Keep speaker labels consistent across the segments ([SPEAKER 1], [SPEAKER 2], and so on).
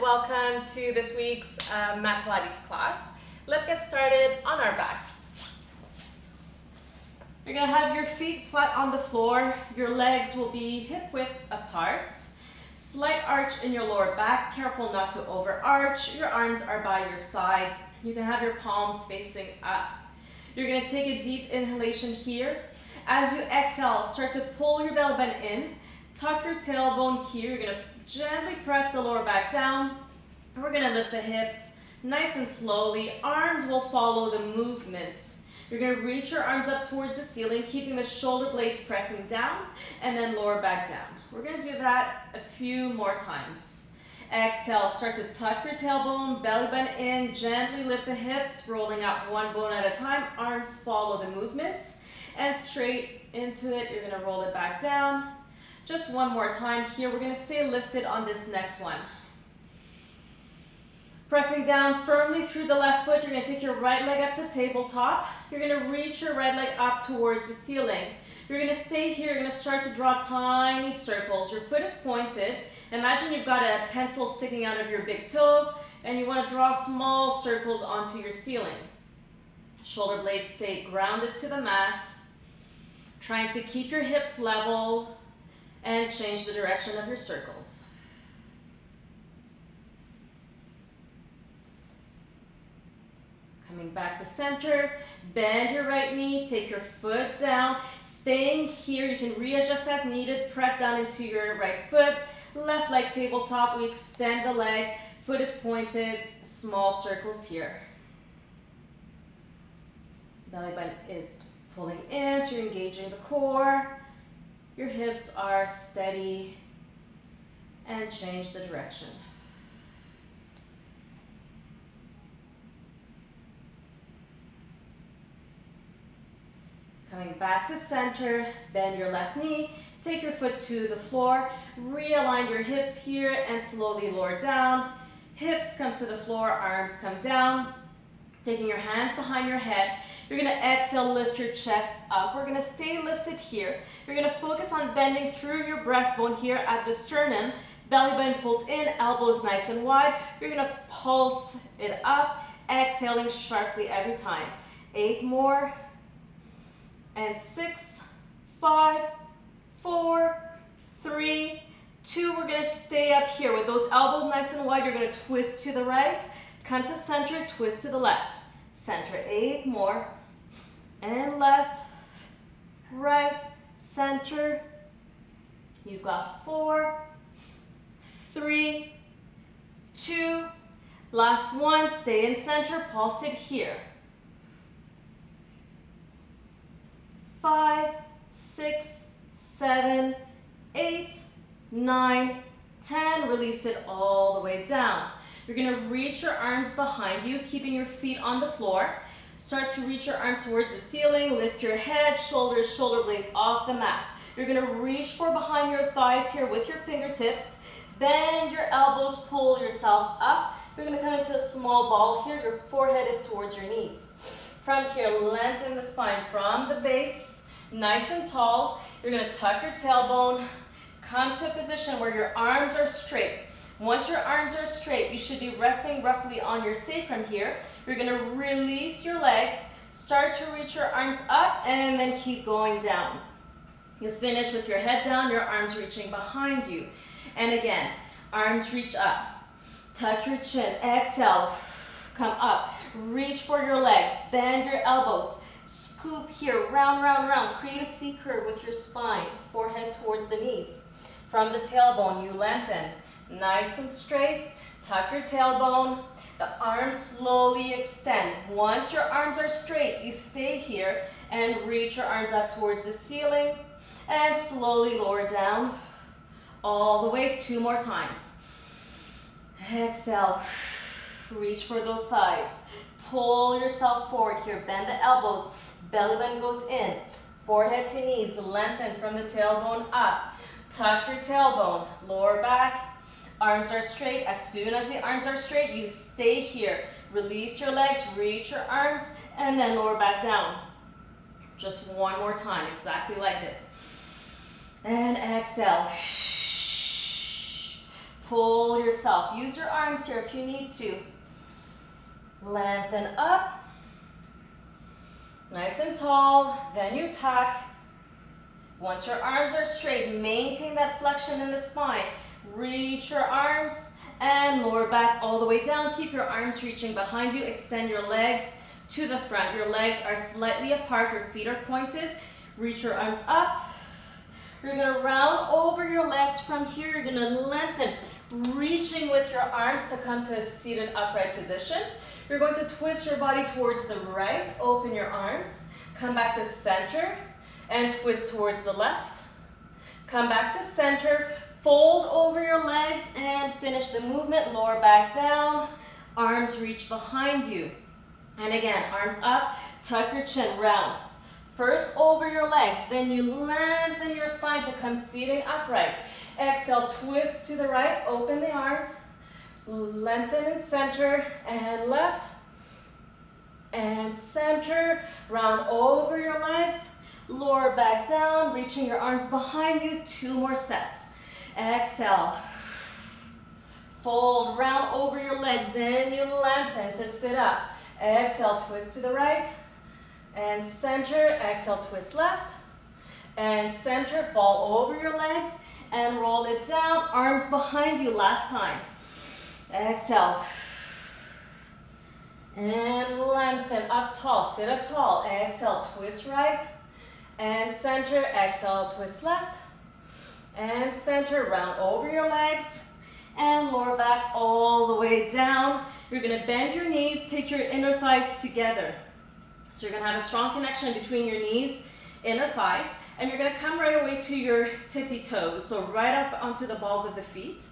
[SPEAKER 1] welcome to this week's Mat Pilates class. Let's get started on our backs. You're gonna have your feet flat on the floor. Your legs will be hip width apart. Slight arch in your lower back. Careful not to overarch. Your arms are by your sides. You can have your palms facing up. You're gonna take a deep inhalation here. As you exhale, start to pull your belly button in. Tuck your tailbone here. You're gonna gently press the lower back down. We're gonna lift the hips nice and slowly. Arms will follow the movement. You're gonna reach your arms up towards the ceiling, keeping the shoulder blades pressing down, and then lower back down. We're gonna do that a few more times. Exhale, start to tuck your tailbone, belly button in, gently lift the hips, rolling out one bone at a time. Arms follow the movement, and straight into it, you're gonna roll it back down. Just one more time here. We're gonna stay lifted on this next one. Pressing down firmly through the left foot, you're gonna take your right leg up to tabletop. You're gonna reach your right leg up towards the ceiling. You're gonna stay here, you're gonna start to draw tiny circles. Your foot is pointed. Imagine you've got a pencil sticking out of your big toe, and you wanna draw small circles onto your ceiling. Shoulder blades stay grounded to the mat. Trying to keep your hips level and change the direction of your circles. Coming back to center, bend your right knee, take your foot down. Staying here, you can readjust as needed, press down into your right foot. Left leg tabletop, we extend the leg, foot is pointed, small circles here. Belly button is pulling in, so you're engaging the core. Your hips are steady, and change the direction. Coming back to center, bend your left knee, take your foot to the floor, realign your hips here and slowly lower down. Hips come to the floor, arms come down. Taking your hands behind your head, you're gonna exhale, lift your chest up. We're gonna stay lifted here. You're gonna focus on bending through your breastbone here at the sternum. Belly button pulls in, elbows nice and wide. You're gonna pulse it up, exhaling sharply every time. 8 more. And 6, 5, 4, 3, 2. We're gonna stay up here with those elbows nice and wide. You're gonna twist to the right, come to center, twist to the left. Center, 8 more. And left, right, center. You've got 4, 3, 2. Last one, stay in center, pulse it here. 5, 6, 7, 8, 9, 10. Release it all the way down. You're gonna reach your arms behind you, keeping your feet on the floor. Start to reach your arms towards the ceiling. Lift your head, shoulders, shoulder blades off the mat. You're gonna reach for behind your thighs here with your fingertips. Bend your elbows, pull yourself up. You're gonna come into a small ball here. Your forehead is towards your knees. From here, lengthen the spine from the base, nice and tall. You're gonna tuck your tailbone, come to a position where your arms are straight. Once your arms are straight, you should be resting roughly on your sacrum here. You're gonna release your legs, start to reach your arms up, and then keep going down. You'll finish with your head down, your arms reaching behind you. And again, arms reach up. Tuck your chin, exhale, come up. Reach for your legs, bend your elbows. Scoop here, round, round, round. Create a C curve with your spine, forehead towards the knees. From the tailbone, you lengthen. Nice and straight, tuck your tailbone, the arms slowly extend. Once your arms are straight, you stay here and reach your arms up towards the ceiling and slowly lower down all the way. 2 more times. Exhale, reach for those thighs. Pull yourself forward here, bend the elbows, belly button goes in, forehead to knees, lengthen from the tailbone up. Tuck your tailbone, lower back. Arms are straight. As soon as the arms are straight, you stay here. Release your legs, reach your arms, and then lower back down. Just one more time, exactly like this. And exhale. Pull yourself. Use your arms here if you need to. Lengthen up. Nice and tall. Then you tuck. Once your arms are straight, maintain that flexion in the spine. Reach your arms and lower back all the way down. Keep your arms reaching behind you. Extend your legs to the front. Your legs are slightly apart. Your feet are pointed. Reach your arms up. You're going to round over your legs from here. You're going to lengthen, reaching with your arms to come to a seated upright position. You're going to twist your body towards the right. Open your arms. Come back to center and twist towards the left. Come back to center. Fold over your legs and finish the movement. Lower back down. Arms reach behind you. And again, arms up. Tuck your chin, round. First over your legs, then you lengthen your spine to come seating upright. Exhale, twist to the right, open the arms, lengthen in center and left, and center, round over your legs, lower back down, reaching your arms behind you, 2 more sets. Exhale, fold, round over your legs, then you lengthen to sit up. Exhale, twist to the right, and center, exhale, twist left, and center, fall over your legs, and roll it down, arms behind you, last time. Exhale, and lengthen, up tall, sit up tall, exhale, twist right, and center, exhale, twist left, and center, round over your legs, and lower back all the way down. You're gonna bend your knees, take your inner thighs together. So you're gonna have a strong connection between your knees, inner thighs, and you're gonna come right away to your tippy toes. So right up onto the balls of the feet,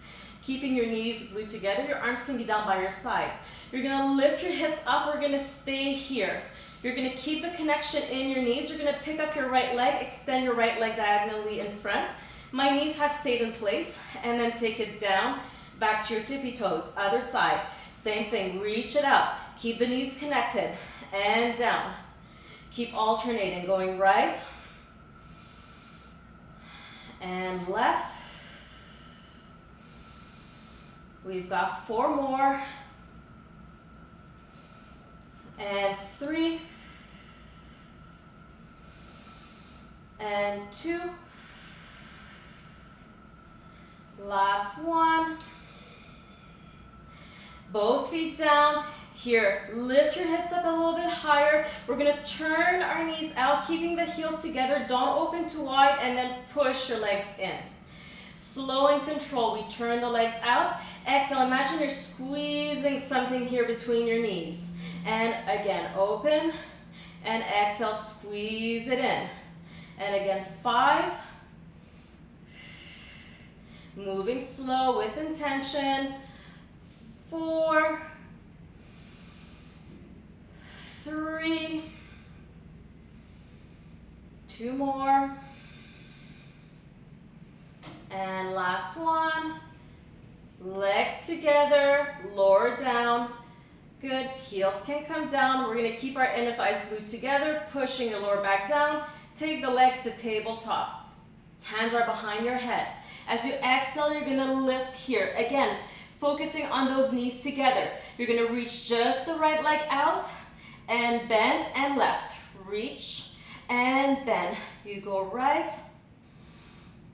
[SPEAKER 1] keeping your knees glued together. Your arms can be down by your sides. You're gonna lift your hips up. We're gonna stay here. You're gonna keep the connection in your knees. You're gonna pick up your right leg, extend your right leg diagonally in front. My knees have stayed in place, and then take it down, back to your tippy toes. Other side, same thing, reach it up. Keep the knees connected. And down. Keep alternating, going right and left. We've got 4 more. And 3. And 2. Last one. Both feet down. Here, lift your hips up a little bit higher. We're gonna turn our knees out, keeping the heels together. Don't open too wide, and then push your legs in. Slow and control, we turn the legs out. Exhale, imagine you're squeezing something here between your knees. And again, open, and exhale, squeeze it in. And again, 5. Moving slow with intention. 4. 3. 2 more. And last one. Legs together, lower down. Good, heels can come down. We're gonna keep our inner thighs glued together, pushing your lower back down. Take the legs to tabletop. Hands are behind your head. As you exhale, you're gonna lift here. Again, focusing on those knees together. You're gonna reach just the right leg out and bend and left. Reach and bend. You go right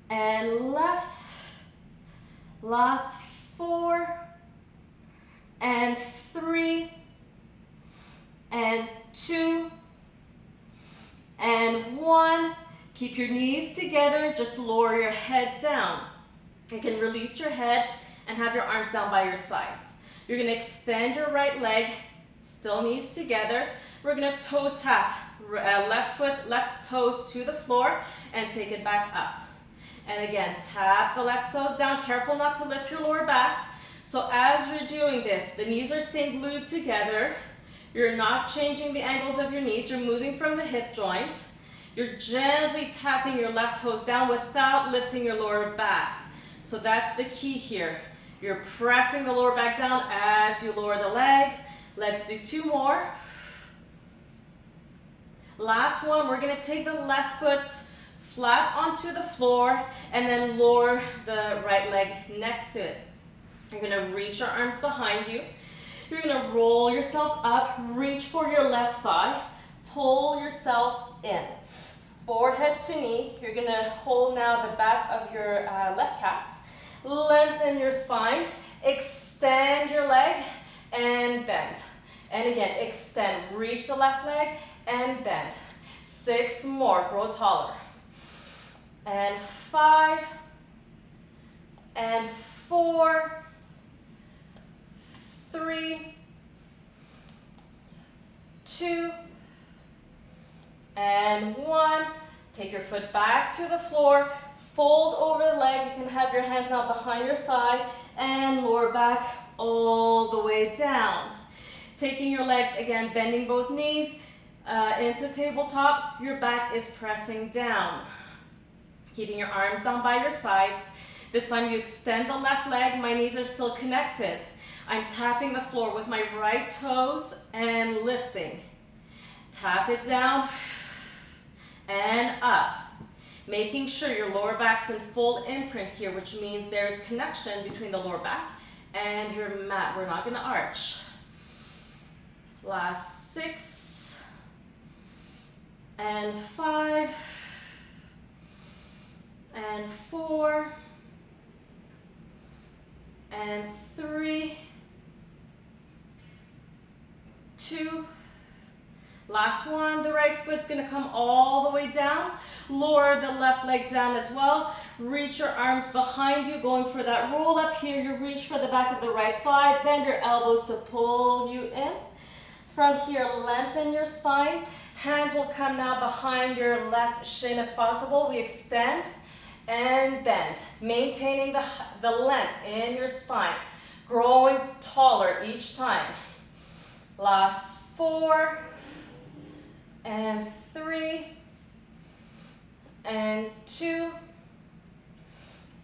[SPEAKER 1] and left. Last 4 and 3 and 2 and 1. Keep your knees together, just lower your head down. You can release your head and have your arms down by your sides. You're gonna extend your right leg, still knees together. We're gonna toe tap, left foot, left toes to the floor, and take it back up. And again, tap the left toes down. Careful not to lift your lower back. So as you're doing this, the knees are staying glued together. You're not changing the angles of your knees. You're moving from the hip joint. You're gently tapping your left toes down without lifting your lower back. So that's the key here. You're pressing the lower back down as you lower the leg. Let's do 2 more. Last one, we're gonna take the left foot flat onto the floor and then lower the right leg next to it. You're gonna reach your arms behind you. You're gonna roll yourselves up, reach for your left thigh, pull yourself in. Forehead to knee. You're gonna hold now the back of your left calf. Lengthen your spine, extend your leg, and bend. And again, extend, reach the left leg, and bend. 6 more, grow taller. And 5, and 4, 3, 2, and 1. Take your foot back to the floor, fold over the leg. You can have your hands now behind your thigh and lower back all the way down. Taking your legs, again, bending both knees into tabletop. Your back is pressing down. Keeping your arms down by your sides. This time you extend the left leg. My knees are still connected. I'm tapping the floor with my right toes and lifting. Tap it down and up. Making sure your lower back's in full imprint here, which means there's connection between the lower back and your mat. We're not going to arch. Last 6 and 5 and 4 and 3, 2, last one. The right foot's gonna come all the way down. Lower the left leg down as well. Reach your arms behind you, going for that roll up here. You reach for the back of the right thigh. Bend your elbows to pull you in. From here, lengthen your spine. Hands will come now behind your left shin if possible. We extend and bend, maintaining the length in your spine, growing taller each time. Last 4 and 3 and 2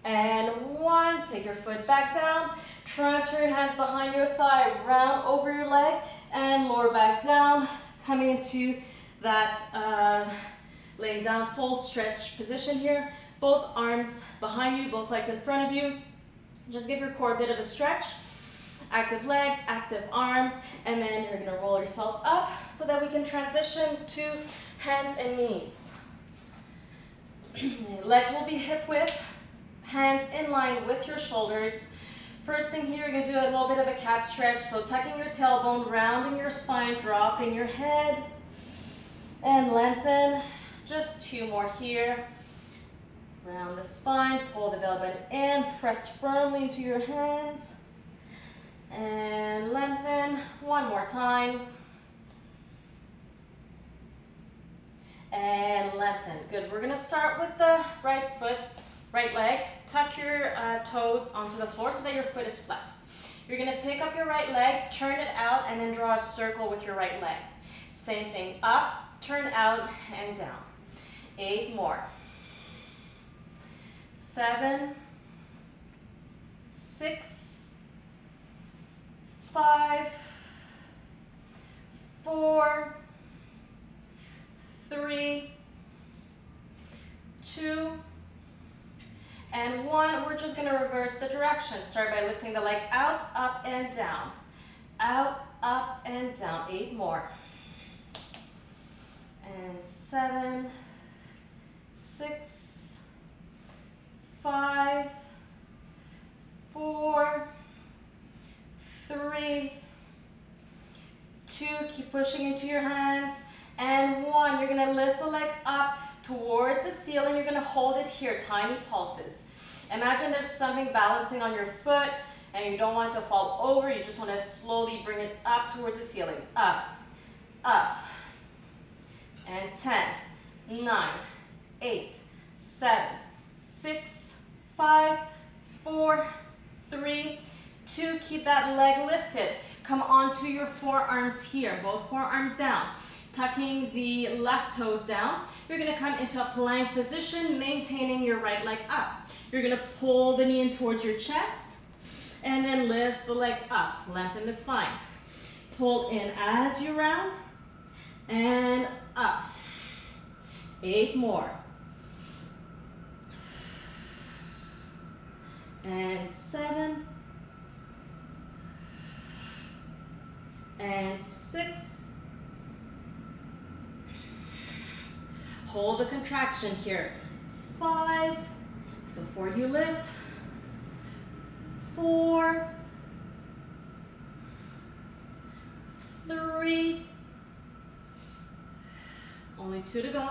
[SPEAKER 1] and 1. Take your foot back down. Transfer your hands behind your thigh, round over your leg, and lower back down, coming into that laying down full stretch position here. Both arms behind you, both legs in front of you. Just give your core a bit of a stretch. Active legs, active arms, and then you're gonna roll yourselves up so that we can transition to hands and knees. Legs will be hip width, hands in line with your shoulders. First thing here, you're gonna do a little bit of a cat stretch. So tucking your tailbone, rounding your spine, dropping your head, and lengthen. Just 2 more here. Round the spine, pull the belly button in, press firmly into your hands, and lengthen. 1 more time. And lengthen. Good. We're gonna start with the right foot, right leg. Tuck your toes onto the floor so that your foot is flexed. You're gonna pick up your right leg, turn it out, and then draw a circle with your right leg. Same thing, up, turn out, and down. 8 more. 7, 6, 5, 4, 3, 2, and 1. We're just going to reverse the direction. Start by lifting the leg out, up, and down. Out, up, and down. 8 more. And 7, 6, 5, 4, 3, 2, keep pushing into your hands, and 1. You're gonna lift the leg up towards the ceiling. You're gonna hold it here, tiny pulses. Imagine there's something balancing on your foot and you don't want it to fall over. You just wanna slowly bring it up towards the ceiling. Up, up, and 10, 9, 8, 7, 6, 5, 4, 3, 2. Keep that leg lifted. Come onto your forearms here, both forearms down. Tucking the left toes down. You're gonna come into a plank position, maintaining your right leg up. You're gonna pull the knee in towards your chest, and then lift the leg up, lengthen the spine. Pull in as you round, and up. 8 more. And 7, and 6. Hold the contraction here. 5, before you lift. 4, 3, only 2 to go.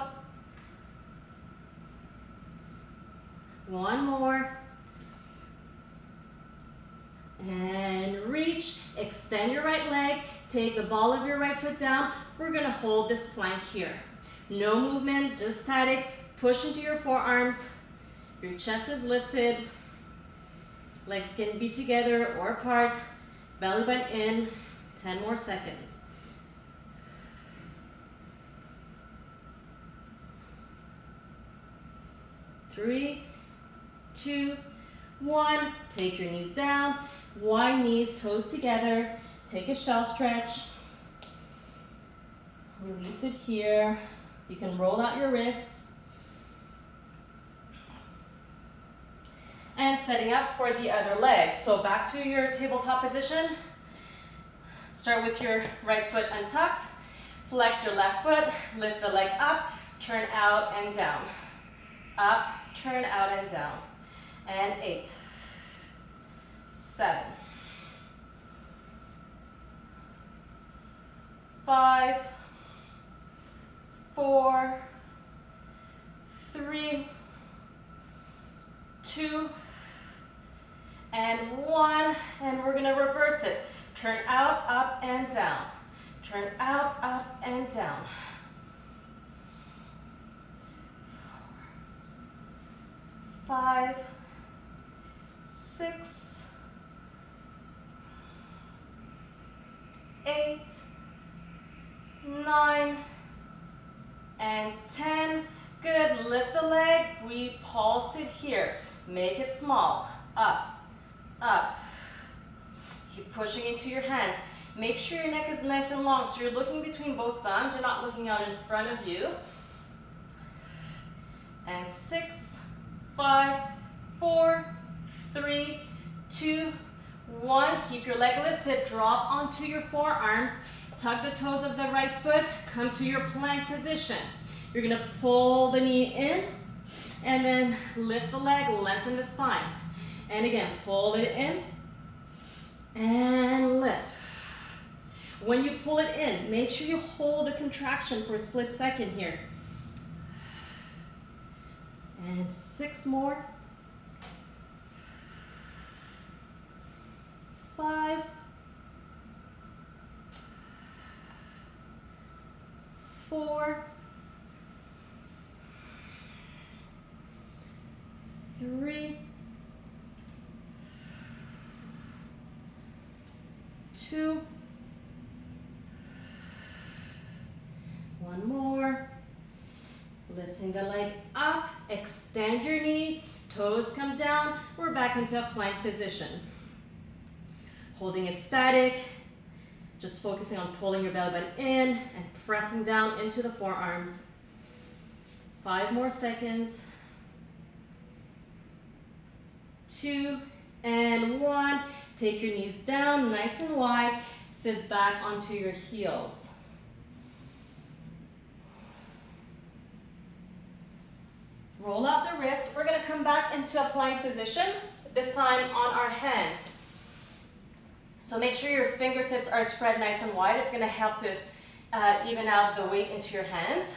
[SPEAKER 1] 1 more. And reach, extend your right leg, take the ball of your right foot down. We're gonna hold this plank here. No movement, just static. Push into your forearms. Your chest is lifted. Legs can be together or apart. Belly button in. 10 more seconds. Three, 2, 1. Take your knees down. Wide knees, toes together. Take a shell stretch. Release it here. You can roll out your wrists. And setting up for the other leg. So back to your tabletop position. Start with your right foot untucked. Flex your left foot. Lift the leg up. Turn out and down. Up, turn out and down. And 8, 7, 5, 4, 3, 2, and 1. And we're gonna reverse it. Turn out, up, and down. Turn out, up, and down. 5, 6, 8, 9, and 10. Good, lift the leg, we pulse it here. Make it small, up, up. Keep pushing into your hands. Make sure your neck is nice and long, so you're looking between both thumbs, you're not looking out in front of you. And 6, 5, 4, 3, 2, 1. Keep your leg lifted, drop onto your forearms, tug the toes of the right foot, come to your plank position. You're gonna pull the knee in, and then lift the leg, lengthen the spine. And again, pull it in, and lift. When you pull it in, make sure you hold the contraction for a split second here. And 6 more. 5, 4, 3, 2, 1 more. Lifting the leg up, extend your knee, toes come down. We're back into a plank position. Holding it static, just focusing on pulling your belly button in and pressing down into the forearms. 5 more seconds. 2 and 1. Take your knees down, nice and wide. Sit back onto your heels. Roll out the wrists. We're going to come back into a plank position, this time on our hands. So make sure your fingertips are spread nice and wide. It's going to help to even out the weight into your hands.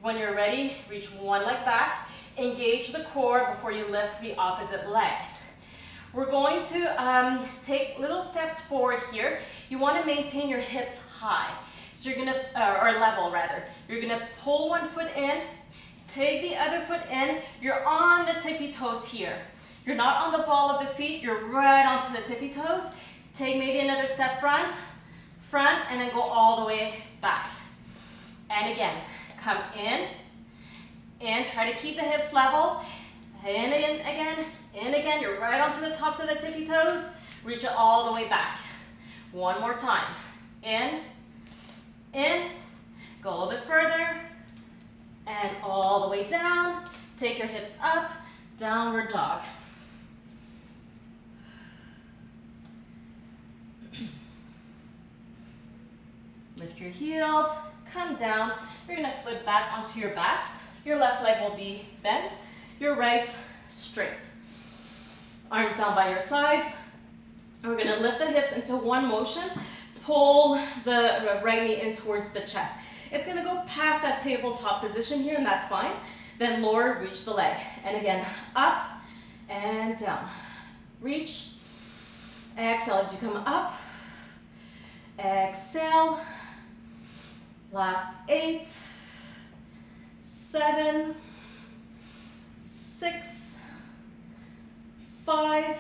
[SPEAKER 1] When you're ready, reach one leg back. Engage the core before you lift the opposite leg. We're going to take little steps forward here. You want to maintain your hips high. So you're going to, or level rather. You're going to pull one foot in, take the other foot in. You're on the tippy toes here. You're not on the ball of the feet. You're right onto the tippy toes. Take maybe another step front, and then go all the way back. And again, come in, try to keep the hips level. In again, you're right onto the tops of the tippy toes. Reach it all the way back. One more time. In, go a little bit further, and all the way down. Take your hips up, downward dog. Lift your heels, come down. You're gonna flip back onto your backs. Your left leg will be bent, your right straight. Arms down by your sides. We're gonna lift the hips into one motion. Pull the right knee in towards the chest. It's gonna go past that tabletop position here, and that's fine. Then lower, reach the leg. And again, up and down. Reach. Exhale as you come up. Exhale. Last 8, 7, 6, 5,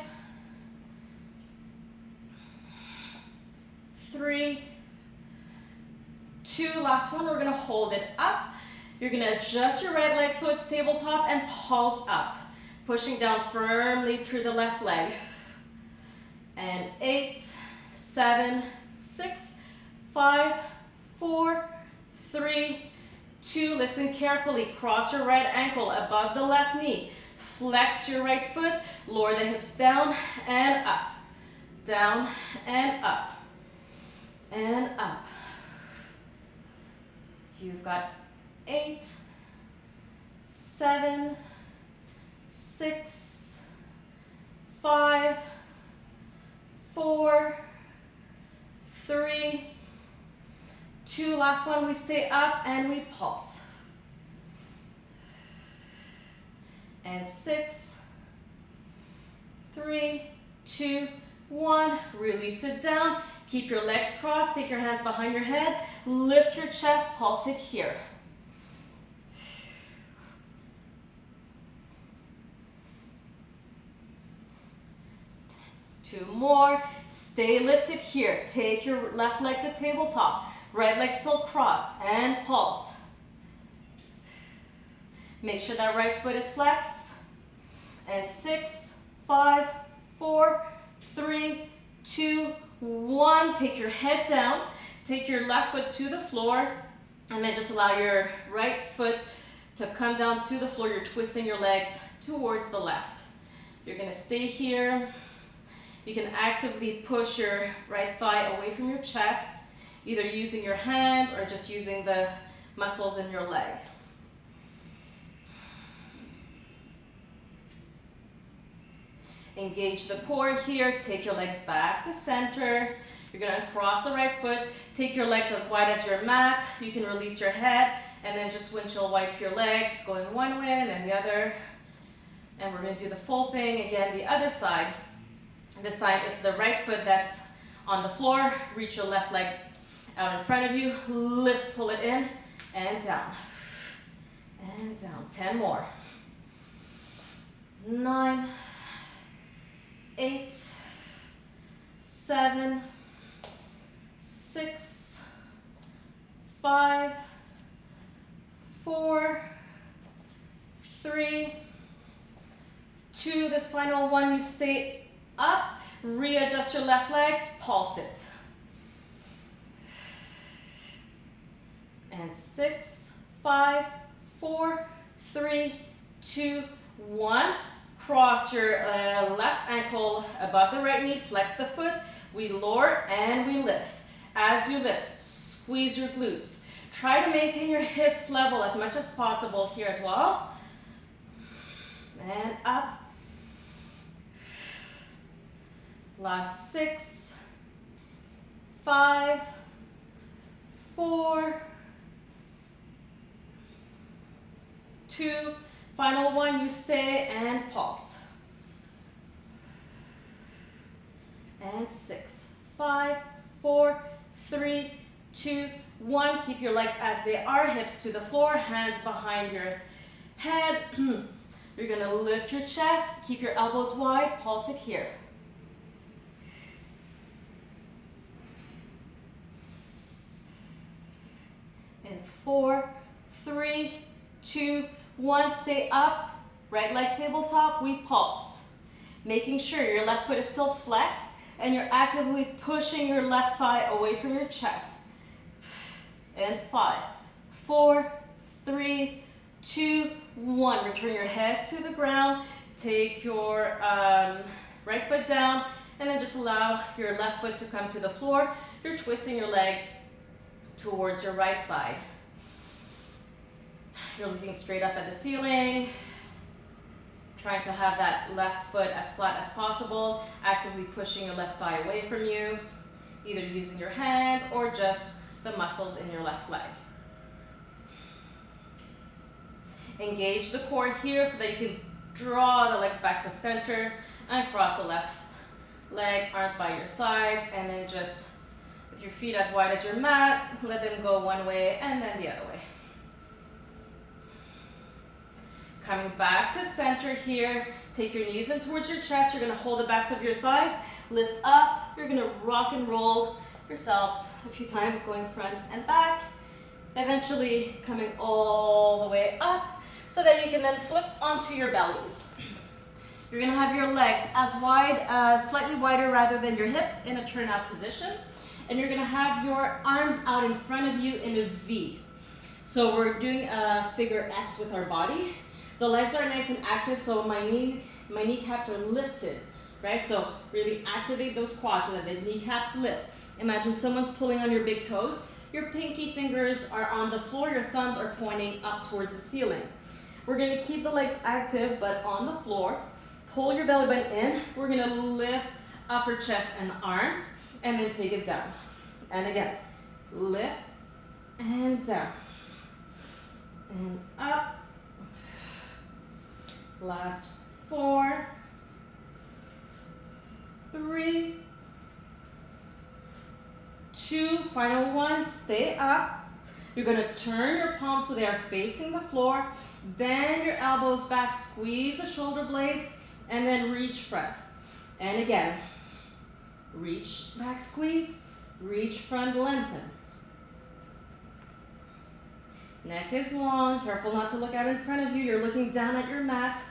[SPEAKER 1] 3, 2, last one. We're gonna hold it up. You're gonna adjust your right leg so it's tabletop and pulse up, pushing down firmly through the left leg. And 8, 7, 6, 5, 4, 3, 2, listen carefully. Cross your right ankle above the left knee. Flex your right foot, lower the hips down and up. Down and up. And up. You've got 8, 7, 6, 5, 4, 3, 2, last one, we stay up and we pulse. And 6, 3, 2, 1, release it down. Keep your legs crossed, take your hands behind your head, lift your chest, pulse it here. Two more, stay lifted here. Take your left leg to tabletop. Right leg still crossed and pulse. Make sure that right foot is flexed. And 6, 5, 4, 3, 2, 1. Take your head down. Take your left foot to the floor. And then just allow your right foot to come down to the floor. You're twisting your legs towards the left. You're going to stay here. You can actively push your right thigh away from your chest, either using your hands or just using the muscles in your leg. Engage the core here. Take your legs back to center. You're going to cross the right foot. Take your legs as wide as your mat. You can release your head and then just windshield wipe your legs, going one way and then the other. And we're going to do the full thing again, the other side. This side, it's the right foot that's on the floor. Reach your left leg out in front of you. Lift, pull it in, and down. And down. 10 more. 9, 8, 7, 6, 5, 4, 3, 2. This final one, you stay up, readjust your left leg, pulse it. And 6, 5, 4, 3, 2, 1. Cross your left ankle above the right knee, flex the foot. We lower and we lift. As you lift, squeeze your glutes. Try to maintain your hips level as much as possible here as well. And up. Last 6, 5, 4, 2, final one, you stay and pulse. And 6, 5, 4, 3, 2, 1. Keep your legs as they are, hips to the floor, hands behind your head. You're going to lift your chest, keep your elbows wide, pulse it here. In 4, 3, 2, 1, stay up, right leg tabletop, we pulse. Making sure your left foot is still flexed and you're actively pushing your left thigh away from your chest. And 5, 4, 3, 2, 1. Return your head to the ground, take your right foot down, and then just allow your left foot to come to the floor. You're twisting your legs towards your right side. You're looking straight up at the ceiling, trying to have that left foot as flat as possible, actively pushing your left thigh away from you, either using your hand or just the muscles in your left leg. Engage the core here so that you can draw the legs back to center and cross the left leg, arms by your sides, and then just with your feet as wide as your mat, let them go one way and then the other way. Coming back to center here, take your knees in towards your chest. You're going to hold the backs of your thighs, lift up. You're going to rock and roll yourselves a few times, going front and back, eventually coming all the way up so that you can then flip onto your bellies. You're going to have your legs as wide, slightly wider rather than your hips in a turnout position. And you're going to have your arms out in front of you in a V. So we're doing a figure X with our body. The legs are nice and active, so my kneecaps are lifted, right? So really activate those quads so that the kneecaps lift. Imagine someone's pulling on your big toes. Your pinky fingers are on the floor, your thumbs are pointing up towards the ceiling. We're going to keep the legs active, but on the floor. Pull your belly button in. We're going to lift upper chest and arms, and then take it down. And again, lift and down. And up. Last 4, 3, 2, final 1, stay up. You're going to turn your palms so they are facing the floor. Bend your elbows back, squeeze the shoulder blades, and then reach front. And again, reach back, squeeze, reach front, lengthen. Neck is long, careful not to look out in front of you. You're looking down at your mat.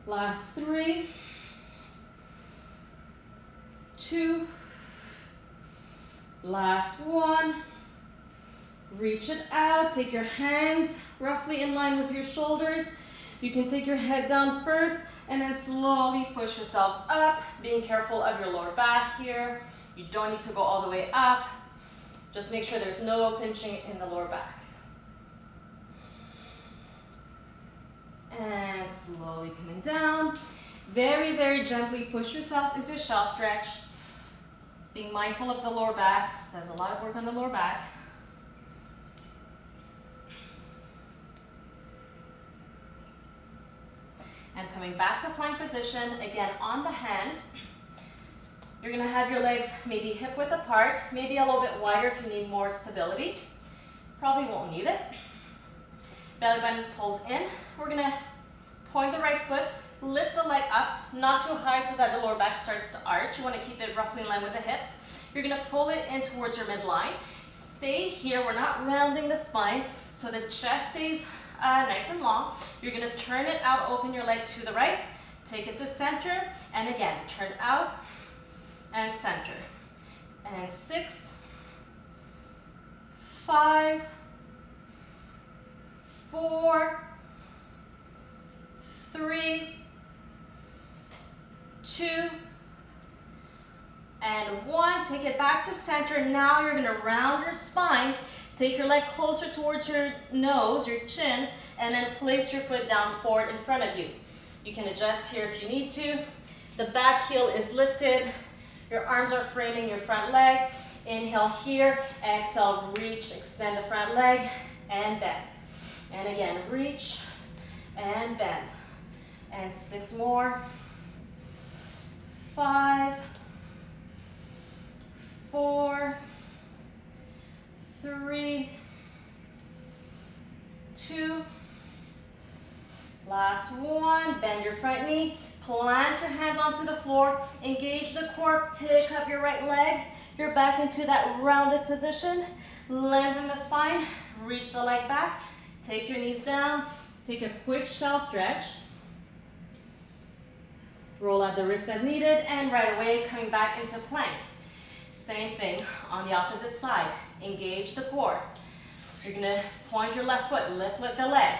[SPEAKER 1] Last 3, 2, last 1. Reach it out, take your hands roughly in line with your shoulders. You can take your head down first and then slowly push yourselves up, being careful of your lower back here. You don't need to go all the way up. Just make sure there's no pinching in the lower back. And slowly coming down. Very, very gently push yourself into a shell stretch. Being mindful of the lower back. There's a lot of work on the lower back. And coming back to plank position, again on the hands. You're going to have your legs maybe hip width apart, maybe a little bit wider if you need more stability. Probably won't need it. Belly button pulls in. We're going to point the right foot, lift the leg up, not too high so that the lower back starts to arch. You want to keep it roughly in line with the hips. You're going to pull it in towards your midline. Stay here. We're not rounding the spine, so the chest stays nice and long. You're going to turn it out, open your leg to the right, take it to center, and again, turn out and center. And 6, 5, 4, 3, 2, and 1. Take it back to center. Now you're going to round your spine. Take your leg closer towards your nose, your chin, and then place your foot down forward in front of you. You can adjust here if you need to. The back heel is lifted. Your arms are framing your front leg. Inhale here. Exhale, reach, extend the front leg, and bend. And again, reach and bend. And 6 more. 5, 4, 3, 2, last 1. Bend your front knee. Plant your hands onto the floor. Engage the core. Pick up your right leg. You're back into that rounded position. Lengthen the spine. Reach the leg back. Take your knees down. Take a quick shell stretch. Roll out the wrist as needed, and right away coming back into plank. Same thing on the opposite side. Engage the core. You're going to point your left foot, lift the leg.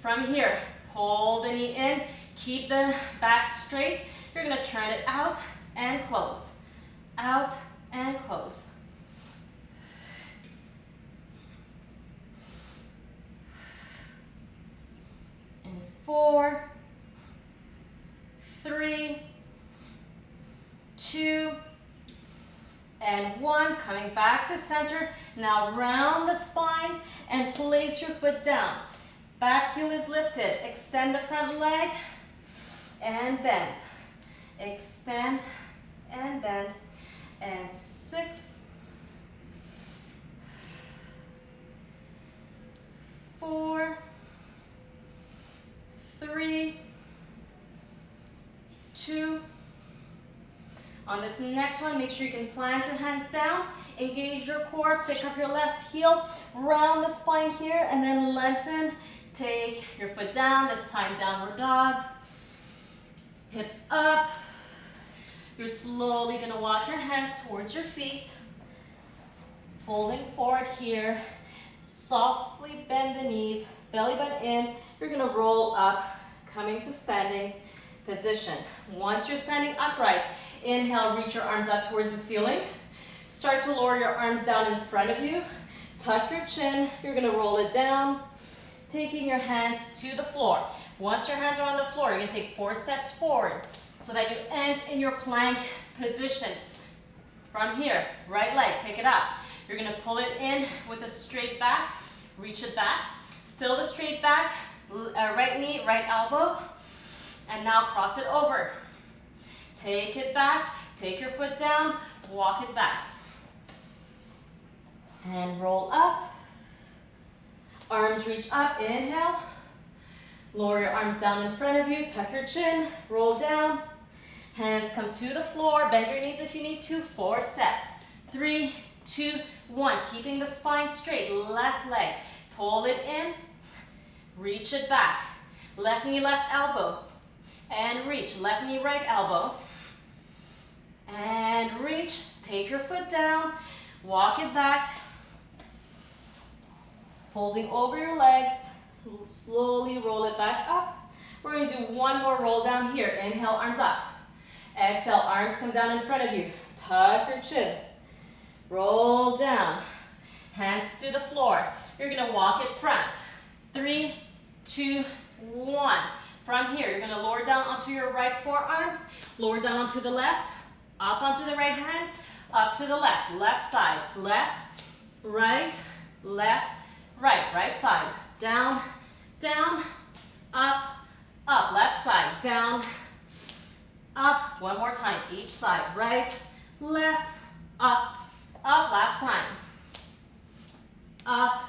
[SPEAKER 1] From here, pull the knee in, keep the back straight. You're going to turn it out and close. Out and close. and 1. Coming back to center. Now round the spine and place your foot down. Back heel is lifted. Extend the front leg and bend. Extend and bend. And 6, 4, 3, 2. On this next one, make sure you can plant your hands down, engage your core, pick up your left heel, round the spine here, and then lengthen. Take your foot down, this time downward dog. Hips up. You're slowly gonna walk your hands towards your feet, folding forward here. Softly bend the knees, belly button in. You're gonna roll up, coming to standing position. Once you're standing upright, inhale, reach your arms up towards the ceiling. Start to lower your arms down in front of you. Tuck your chin. You're gonna roll it down, taking your hands to the floor. Once your hands are on the floor, you're gonna take 4 steps forward so that you end in your plank position. From here, right leg, pick it up. You're gonna pull it in with a straight back, reach it back. Still the straight back, right knee, right elbow. And now cross it over. Take it back, take your foot down, walk it back. And roll up. Arms reach up, inhale. Lower your arms down in front of you, tuck your chin, roll down. Hands come to the floor, bend your knees if you need to, 4 steps. 3, 2, 1. Keeping the spine straight, left leg. Pull it in, reach it back. Left knee, left elbow. And reach, left knee, right elbow. And reach, take your foot down, walk it back. Folding over your legs, slowly roll it back up. We're going to do one more roll down here. Inhale, arms up. Exhale, arms come down in front of you. Tuck your chin. Roll down. Hands to the floor. You're going to walk it front. 3, 2, 1. From here, you're going to lower down onto your right forearm. Lower down onto the left. Up onto the right hand. Up to the left. Left side. Left, right, left, right. Right side. Down, down, up, up. Left side. Down, up. One more time. Each side. Right, left, up, up. Last time. Up,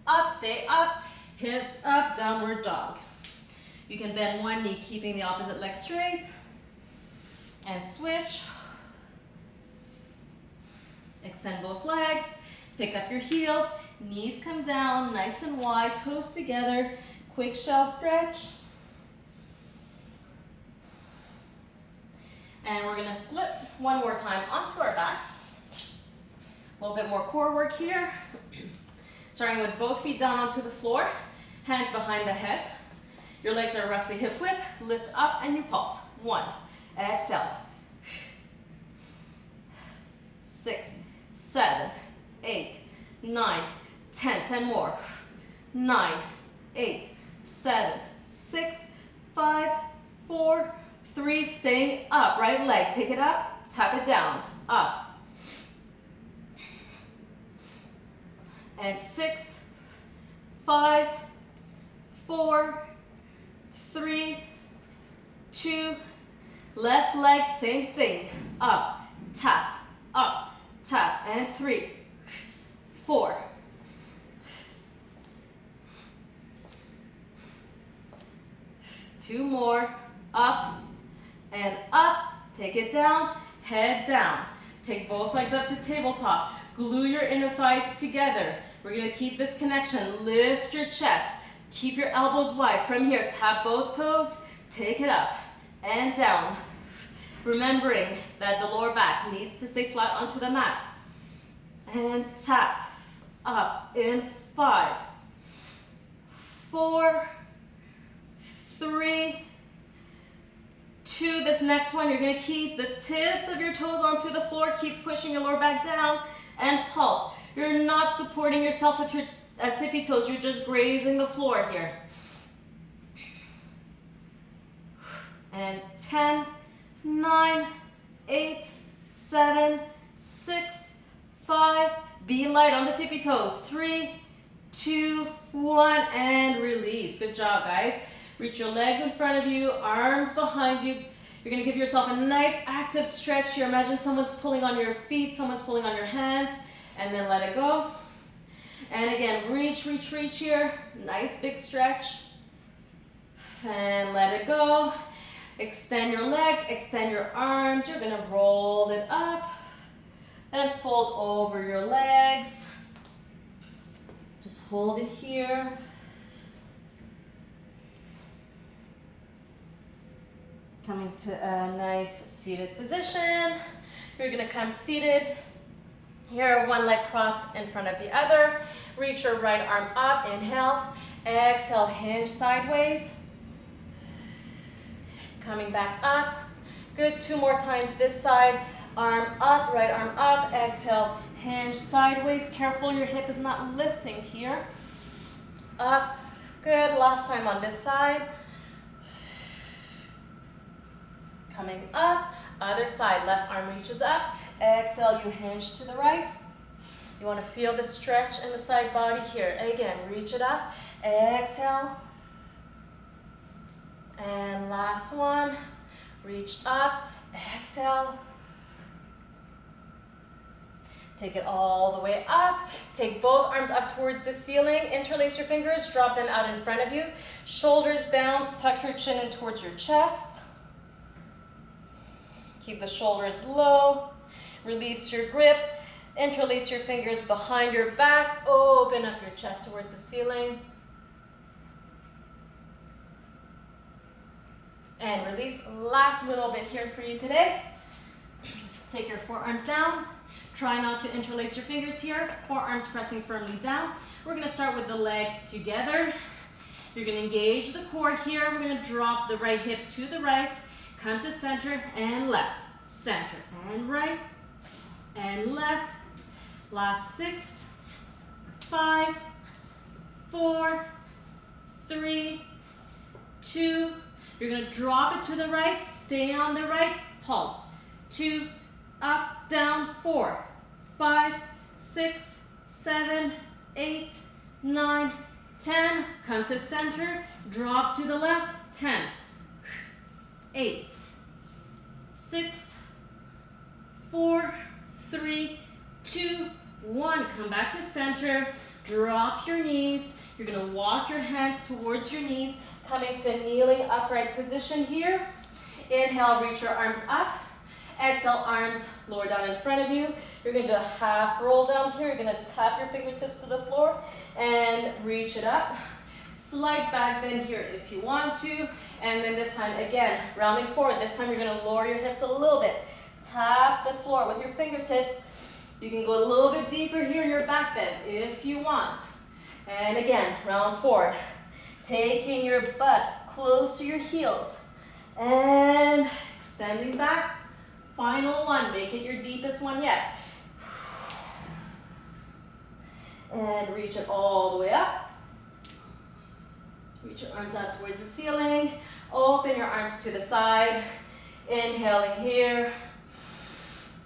[SPEAKER 1] up. Stay up. Hips up. Downward dog. You can bend one knee, keeping the opposite leg straight. And switch. Extend both legs. Pick up your heels. Knees come down, nice and wide. Toes together. Quick shell stretch. And we're going to flip one more time onto our backs. A little bit more core work here. Starting with both feet down onto the floor. Hands behind the head. Your legs are roughly hip width. Lift up and you pulse. 1. Exhale. 6, 7, 8, 9, 10. 10 more. 9, 8, 7, 6, 5, 4, 3. Staying up. Right leg. Take it up. Tap it down. Up. And 6, 5, 4, 3, 2. Left leg, same thing. Up, tap, and 3, 4. Two more. Up and up. Take it down. Head down. Take both legs up to tabletop. Glue your inner thighs together. We're going to keep this connection. Lift your chest. Keep your elbows wide. From here, tap both toes. Take it up and down. Remembering that the lower back needs to stay flat onto the mat. And tap up in 5, 4, 3, 2. This next one, you're going to keep the tips of your toes onto the floor. Keep pushing your lower back down and pulse. You're not supporting yourself with your tippy toes. You're just grazing the floor here. And 10, 9, 8, 7, 6, Be light on the tippy toes. 3, 2, 1, and release. Good job, guys. Reach your legs in front of you, arms behind you. You're gonna give yourself a nice active stretch here. Imagine someone's pulling on your feet, someone's pulling on your hands, and then let it go. And again, reach, reach, reach here. Nice big stretch. And let it go. Extend your legs, extend your arms. You're gonna roll it up and fold over your legs. Just hold it here. Coming to a nice seated position. You're gonna come seated. Here, one leg crossed in front of the other. Reach your right arm up, inhale. Exhale, hinge sideways. Coming back up. Good, 2 more times this side. Arm up, right arm up. Exhale, hinge sideways. Careful your hip is not lifting here. Up, good, last time on this side. Coming up, other side, left arm reaches up. Exhale, you hinge to the right. You want to feel the stretch in the side body here. Again, reach it up. Exhale. And last one. Reach up. Exhale. Take it all the way up. Take both arms up towards the ceiling. Interlace your fingers. Drop them out in front of you. Shoulders down. Tuck your chin in towards your chest. Keep the shoulders low. Release your grip. Interlace your fingers behind your back. Open up your chest towards the ceiling. And release. Last little bit here for you today. Take your forearms down. Try not to interlace your fingers here. Forearms pressing firmly down. We're going to start with the legs together. You're going to engage the core here. We're going to drop the right hip to the right. Come to center and left. Center and right and left. Last 6, 5, 4, 3, 2. You're going to drop it to the right. Stay on the right. Pulse. 2, up, down, 4, 5, 6, 7, 8, 9, 10. Come to center. Drop to the left. 10, 8, 6, 4, 3, 2, 1. Come back to center. Drop your knees. You're going to walk your hands towards your knees, coming to a kneeling upright position here. Inhale, reach your arms up. Exhale, arms lower down in front of you. You're going to do a half roll down here. You're going to tap your fingertips to the floor and reach it up. Slight back bend here if you want to. And then this time, again, rounding forward. This time you're going to lower your hips a little bit. Tap the floor with your fingertips. You can go a little bit deeper here in your back bend if you want. And again, round forward. Taking your butt close to your heels. And extending back. Final one. Make it your deepest one yet. And reach it all the way up. Reach your arms out towards the ceiling. Open your arms to the side. Inhaling here.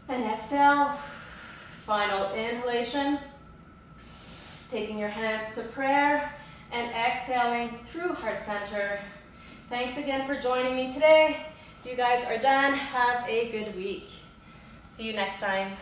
[SPEAKER 1] And exhale. Final inhalation. Taking your hands to prayer. And exhaling through heart center. Thanks again for joining me today. You guys are done. Have a good week. See you next time.